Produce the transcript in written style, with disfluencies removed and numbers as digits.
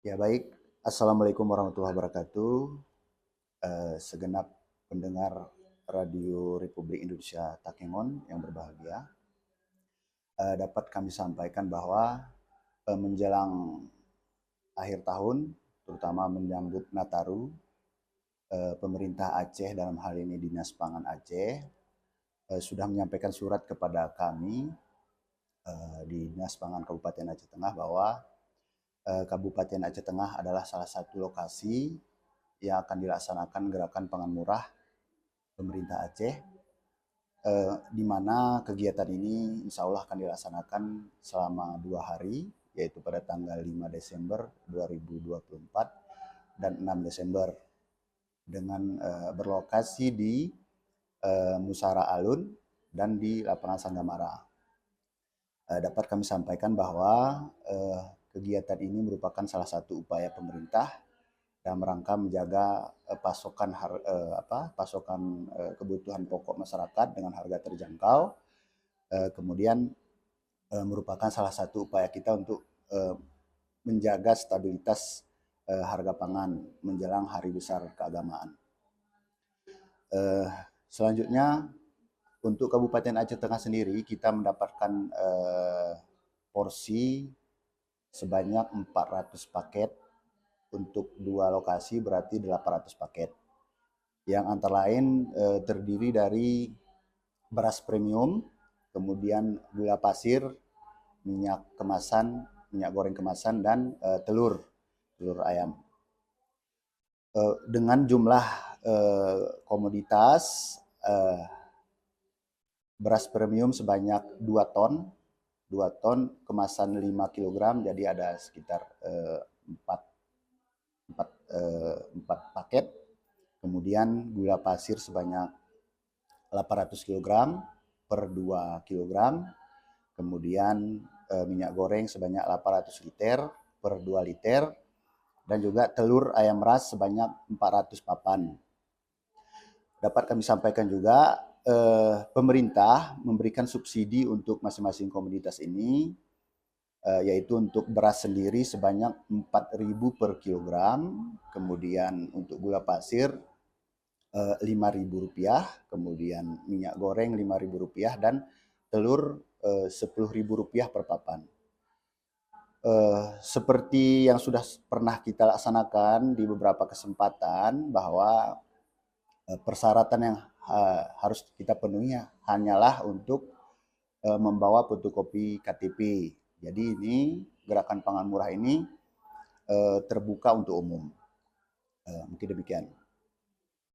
Ya baik, Assalamualaikum warahmatullahi wabarakatuh. Segenap pendengar Radio Republik Indonesia Takengon yang berbahagia, dapat kami sampaikan bahwa menjelang akhir tahun, terutama menyambut Nataru, pemerintah Aceh dalam hal ini Dinas Pangan Aceh sudah menyampaikan surat kepada kami di Dinas Pangan Kabupaten Aceh Tengah bahwa Kabupaten Aceh Tengah adalah salah satu lokasi yang akan dilaksanakan gerakan pangan murah pemerintah Aceh, di mana kegiatan ini insya Allah akan dilaksanakan selama 2 hari, yaitu pada tanggal 5 Desember 2024 dan 6 Desember dengan berlokasi di Musara Alun dan di lapangan Sanggamara. Dapat kami sampaikan bahwa kegiatan ini merupakan salah satu upaya pemerintah dalam rangka menjaga pasokan kebutuhan pokok masyarakat dengan harga terjangkau. Kemudian merupakan salah satu upaya kita untuk menjaga stabilitas harga pangan menjelang hari besar keagamaan. Selanjutnya untuk Kabupaten Aceh Tengah sendiri kita mendapatkan porsi sebanyak 400 paket untuk 2 lokasi, berarti 800 paket. Yang antara lain terdiri dari beras premium, kemudian gula pasir, minyak kemasan, minyak goreng kemasan, dan telur ayam. Dengan jumlah komoditas beras premium sebanyak 2 ton, kemasan 5 kg, jadi ada sekitar 4 paket. Kemudian gula pasir sebanyak 800 kg per 2 kg. Kemudian minyak goreng sebanyak 800 liter per 2 liter. Dan juga telur ayam ras sebanyak 400 papan. Dapat kami sampaikan juga pemerintah memberikan subsidi untuk masing-masing komoditas ini, yaitu untuk beras sendiri sebanyak 4.000 per kilogram, kemudian untuk gula pasir Rp5.000, kemudian minyak goreng Rp5.000, dan telur Rp10.000 per papan. Seperti yang sudah pernah kita laksanakan di beberapa kesempatan, bahwa persyaratan yang harus kita penuhi hanyalah untuk membawa fotokopi KTP. Jadi ini gerakan pangan murah ini terbuka untuk umum. Mungkin demikian.